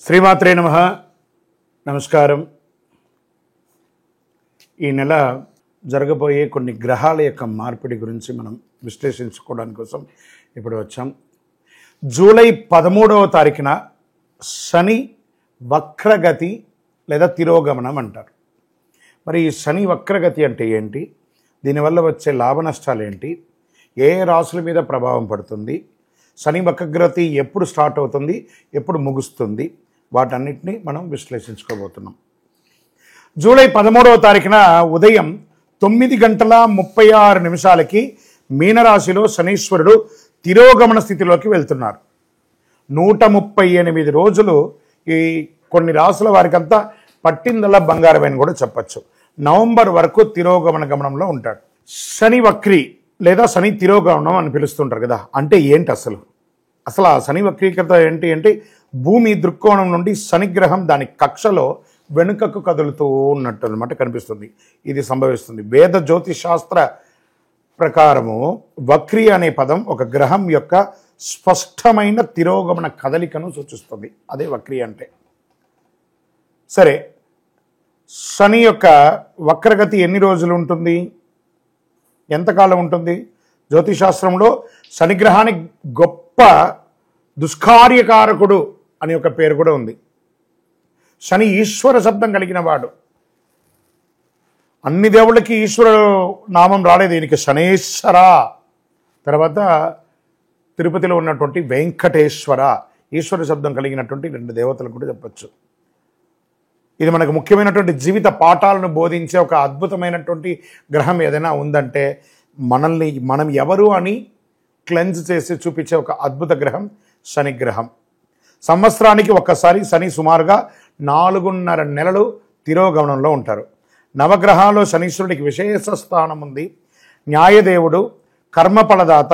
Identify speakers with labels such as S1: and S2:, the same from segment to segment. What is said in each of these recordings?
S1: శ్రీమాత్రే నమః. నమస్కారం. ఈ నెల జరగబోయే కొన్ని గ్రహాల యొక్క మార్పిడి గురించి మనం విశ్లేషించుకోవడానికి కోసం ఇప్పుడు వచ్చాం. జూలై 13వ తారీఖున శని వక్రగతి లేదా తిరోగమనం అంటారు. మరి ఈ శని వక్రగతి అంటే ఏంటి, దీనివల్ల వచ్చే లాభ నష్టాలు ఏంటి, ఏ రాశుల మీద ప్రభావం పడుతుంది, శని వక్రగతి ఎప్పుడు స్టార్ట్ అవుతుంది, ఎప్పుడు ముగుస్తుంది, వాటన్నిటిని మనం విశ్లేషించుకోబోతున్నాం. జూలై 13వ తారీఖున ఉదయం 9:36 మీనరాశిలో శనీశ్వరుడు తిరోగమన స్థితిలోకి వెళ్తున్నారు. 138 రోజులు ఈ కొన్ని రాశుల వారికంతా పట్టిందల్లా బంగారమని కూడా చెప్పచ్చు. నవంబర్ వరకు తిరోగమన గమనంలో ఉంటాడు. శని వక్రి లేదా శని తిరోగమనం అని పిలుస్తుంటారు కదా, అంటే ఏంటి అసలు ఆ శని వక్రీకరత ఏంటి అంటే భూమి దృక్కోణం నుండి శనిగ్రహం దాని కక్షలో వెనుకకు కదులుతూ ఉన్నట్టు అనమాట కనిపిస్తుంది. ఇది సంభవిస్తుంది. వేద జ్యోతిశాస్త్ర ప్రకారము వక్రి అనే పదం ఒక గ్రహం యొక్క స్పష్టమైన తిరోగమన కదలికను సూచిస్తుంది. అదే వక్రి అంటే. సరే, శని యొక్క వక్రగతి ఎన్ని రోజులు ఉంటుంది, ఎంతకాలం ఉంటుంది? జ్యోతిశాస్త్రంలో శనిగ్రహానికి గొప్ప దుష్కార్యకారకుడు అని ఒక పేరు కూడా ఉంది. శని ఈశ్వర శబ్దం కలిగిన వాడు. అన్ని దేవుళ్ళకి ఈశ్వర నామం రాలేదు, ఈయనకి శనేశ్వర, తర్వాత తిరుపతిలో ఉన్నటువంటి వెంకటేశ్వర, ఈశ్వర శబ్దం కలిగినటువంటి 2 దేవతలు కూడా చెప్పచ్చు. ఇది మనకు ముఖ్యమైనటువంటి జీవిత పాఠాలను బోధించే ఒక అద్భుతమైనటువంటి గ్రహం ఏదైనా ఉందంటే మనం ఎవరు అని క్లెన్స్ చేసి చూపించే ఒక అద్భుత గ్రహం శని గ్రహం. సంవత్సరానికి ఒక్కసారి శని సుమారుగా 4.5 నెలలు తిరోగమనంలో ఉంటారు. నవగ్రహాల్లో శనీశ్వరుడికి విశేష స్థానం ఉంది. న్యాయదేవుడు, కర్మఫలదాత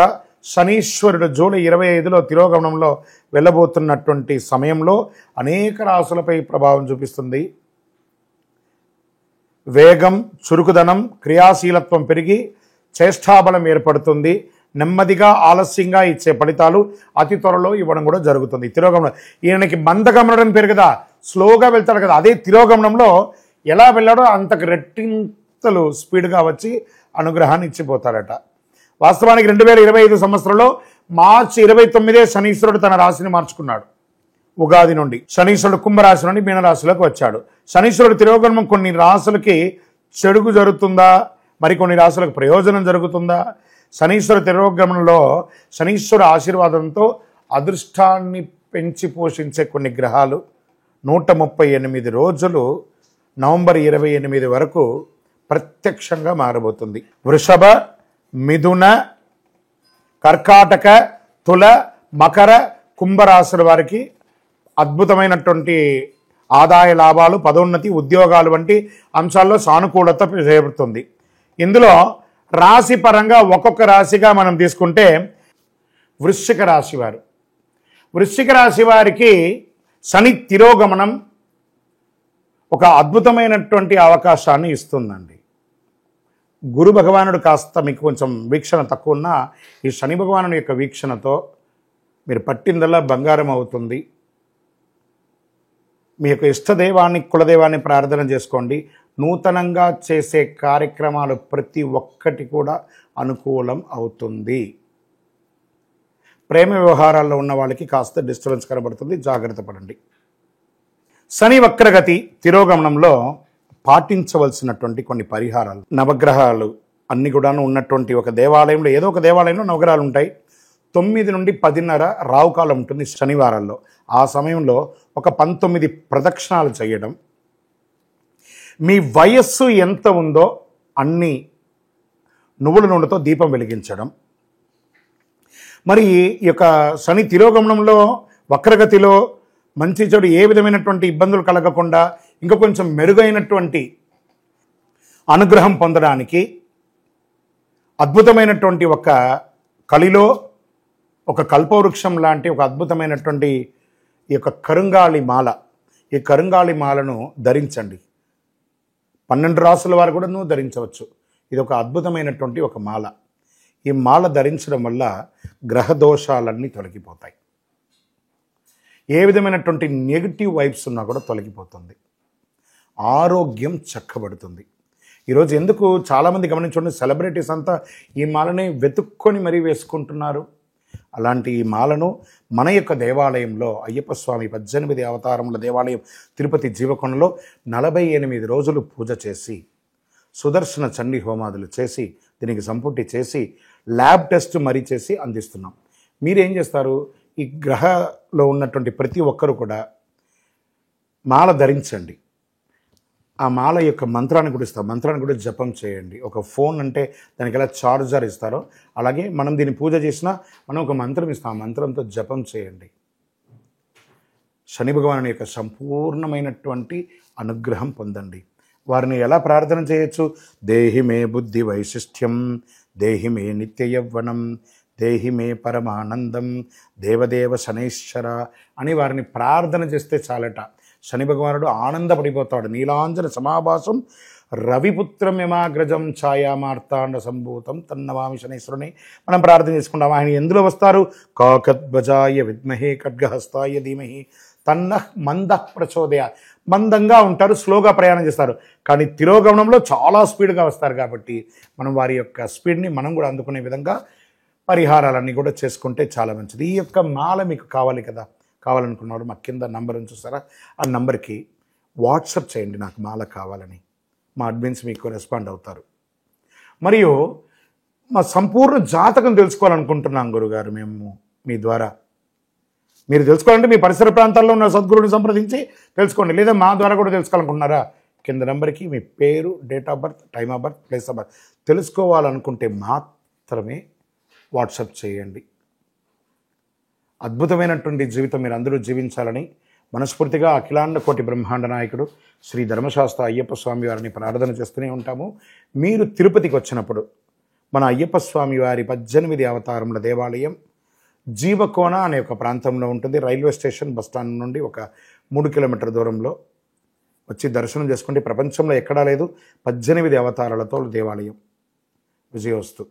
S1: శనీశ్వరుడు జూలై 25లో తిరోగమనంలో వెళ్ళబోతున్నటువంటి సమయంలో అనేక రాశులపై ప్రభావం చూపిస్తుంది. వేగం, చురుకుదనం, క్రియాశీలత్వం పెరిగి చేష్టాబలం ఏర్పడుతుంది. నెమ్మదిగా ఆలస్యంగా ఇచ్చే ఫలితాలు అతి త్వరలో ఇవ్వడం కూడా జరుగుతుంది. తిరోగమనం ఈయనకి మందగమనం పేరు కదా, స్లోగా వెళ్తాడు కదా, అదే తిరోగమనంలో ఎలా వెళ్ళాడో అంతకు రెట్టింతలు స్పీడ్గా వచ్చి అనుగ్రహాన్ని ఇచ్చిపోతాడట. వాస్తవానికి 2025 సంవత్సరంలో మార్చి 29 శనీశ్వరుడు తన రాశిని మార్చుకున్నాడు. ఉగాది నుండి శనీశ్వరుడు కుంభరాశి నుండి మీనరాశిలోకి వచ్చాడు. శనీశ్వరుడు తిరోగమనం కొన్ని రాశులకి చెడుగు జరుగుతుందా, మరికొన్ని రాశులకు ప్రయోజనం జరుగుతుందా? శనీశ్వర తిరోగమనంలో శనీశ్వర ఆశీర్వాదంతో అదృష్టాన్ని పెంచి పోషించే కొన్ని గ్రహాలు 138 రోజులు నవంబర్ 28 వరకు ప్రత్యక్షంగా మారబోతుంది. వృషభ, మిథున, కర్కాటక, తుల, మకర, కుంభరాశుల వారికి అద్భుతమైనటువంటి ఆదాయ లాభాలు, పదోన్నతి, ఉద్యోగాలు వంటి అంశాల్లో సానుకూలత చేపడుతుంది. ఇందులో రాశి పరంగా ఒక్కొక్క రాశిగా మనం తీసుకుంటే వృశ్చిక రాశి వారికి శని తిరోగమనం ఒక అద్భుతమైనటువంటి అవకాశాన్ని ఇస్తుందండి. గురు భగవానుడు కాస్త మీకు కొంచెం వీక్షణ తక్కువ ఉన్నా ఈ శని భగవానుడి యొక్క వీక్షణతో మీరు పట్టిందల్లా బంగారం అవుతుంది. మీ యొక్క ఇష్టదైవాన్ని, కులదైవాన్ని ప్రార్థన చేసుకోండి. నూతనంగా చేసే కార్యక్రమాలు ప్రతి ఒక్కటి కూడా అనుకూలం అవుతుంది. ప్రేమ వ్యవహారాల్లో ఉన్న వాళ్ళకి కాస్త డిస్టర్బెన్స్ కనబడుతుంది, జాగ్రత్త పడండి. శని వక్రగతి తిరోగమనంలో పాటించవలసినటువంటి కొన్ని పరిహారాలు. నవగ్రహాలు అన్ని కూడా ఉన్నటువంటి ఒక దేవాలయంలో, ఏదో ఒక దేవాలయంలో నవగ్రహాలు ఉంటాయి. 9 నుండి 10:30 రావుకాలం ఉంటుంది శనివారాల్లో. ఆ సమయంలో ఒక 19 ప్రదక్షిణాలు చేయడం, మీ వయస్సు ఎంత ఉందో అన్ని నువ్వుల నూనెతో దీపం వెలిగించడం. మరి ఈ యొక్క శని తిరోగమనంలో వక్రగతిలో మంచి చెడు ఏ విధమైనటువంటి ఇబ్బందులు కలగకుండా ఇంకా కొంచెం మెరుగైనటువంటి అనుగ్రహం పొందడానికి అద్భుతమైనటువంటి ఒక కలిలో ఒక కల్పవృక్షం లాంటి ఒక అద్భుతమైనటువంటి ఈ యొక్క కరుంగాళి మాల, ఈ కరుంగాళి మాలను ధరించండి. 12 రాసుల వారు కూడా ధరించవచ్చు. ఇది ఒక అద్భుతమైనటువంటి ఒక మాల. ఈ మాల ధరించడం వల్ల గ్రహ దోషాలన్నీ తొలగిపోతాయి. ఏ విధమైనటువంటి నెగిటివ్ వైబ్స్ ఉన్నా కూడా తొలగిపోతుంది, ఆరోగ్యం చక్కబడుతుంది. ఈరోజు ఎందుకు చాలామంది గమనించండి, సెలబ్రిటీస్ అంతా ఈ మాలని వెతుక్కొని మరీ వేసుకుంటున్నారు. అలాంటి ఈ మాలను మన యొక్క దేవాలయంలో అయ్యప్ప స్వామి 18 అవతారముల దేవాలయం తిరుపతి జీవకొండలో 48 రోజులు పూజ చేసి సుదర్శన చండీ హోమాదులు చేసి దీనికి సంపుటి చేసి ల్యాబ్ టెస్ట్ మరీ చేసి అందిస్తున్నాం. మీరేం చేస్తారు, ఈ గ్రహలో ఉన్నటువంటి ప్రతి ఒక్కరూ కూడా మాల ధరించండి. ఆ మాల యొక్క మంత్రాన్ని కూడా ఇస్తాం, మంత్రాన్ని కూడా జపం చేయండి. ఒక ఫోన్ అంటే దానికి ఎలా చార్జర్ ఇస్తారో అలాగే మనం దీన్ని పూజ చేసినా మనం ఒక మంత్రం ఇస్తాం, ఆ మంత్రంతో జపం చేయండి. శని భగవాను యొక్క సంపూర్ణమైనటువంటి అనుగ్రహం పొందండి. వారిని ఎలా ప్రార్థన చేయొచ్చు, దేహి మే బుద్ధి వైశిష్ట్యం, దేహి మే నిత్య యవ్వనం, దేహి మే పరమానందం, దేవదేవ శనైశ్వర అని వారిని ప్రార్థన చేస్తే చాలట. శని భగవానుడు ఆనందపడిపోతాడు. నీలాంజన సమాభాసం రవిపుత్రం యమాగ్రజం ఛాయామార్తాండ సంభూతం తన్నమామి శనైశ్వరుని మనం ప్రార్థన చేసుకుంటాం. ఆయన ఎందులో వస్తారు, కాకద్వజాయ విద్మహే ఖడ్గహస్తాయ ధీమహి తన్నః మందః ప్రచోదయ. మందంగా ఉంటారు, స్లోగా ప్రయాణం చేస్తారు, కానీ తిరోగమనంలో చాలా స్పీడ్గా వస్తారు. కాబట్టి మనం వారి యొక్క స్పీడ్ని మనం కూడా అందుకునే విధంగా పరిహారాలన్నీ కూడా చేసుకుంటే చాలా మంచిది. ఈ యొక్క మాల మీకు కావాలి కదా, కావాలనుకున్నవాడు మా కింద నంబర్ చూస్తారా, ఆ నంబర్కి వాట్సాప్ చేయండి నాకు మాల కావాలని. మా అడ్మిన్స్ మీకు రెస్పాండ్ అవుతారు. మరియు మా సంపూర్ణ జాతకం తెలుసుకోవాలనుకుంటున్నాం గురుగారు మేము మీ ద్వారా. మీరు తెలుసుకోవాలంటే మీ పరిసర ప్రాంతాల్లో ఉన్న సద్గురుని సంప్రదించి తెలుసుకోండి, లేదా మా ద్వారా కూడా తెలుసుకోవాలనుకుంటున్నారా, కింద నెంబర్కి మీ పేరు, date of birth, time of birth, place of birth తెలుసుకోవాలనుకుంటే మాత్రమే వాట్సాప్ చేయండి. అద్భుతమైనటువంటి జీవితం మీరు అందరూ జీవించాలని మనస్ఫూర్తిగా అఖిలాండ కోటి బ్రహ్మాండ నాయకుడు శ్రీ ధర్మశాస్త్ర అయ్యప్ప స్వామి వారిని ప్రార్థన చేస్తూనే ఉంటాము. మీరు తిరుపతికి వచ్చినప్పుడు మన అయ్యప్ప స్వామి వారి 18 అవతారముల దేవాలయం జీవకోన అనే ఒక ప్రాంతంలో ఉంటుంది. రైల్వే స్టేషన్ బస్టాండ్ నుండి ఒక 3 కిలోమీటర్ల దూరంలో వచ్చి దర్శనం చేసుకోండి. ప్రపంచంలో ఎక్కడా లేదు 18 అవతారాలతో దేవాలయం. విజయోస్తు.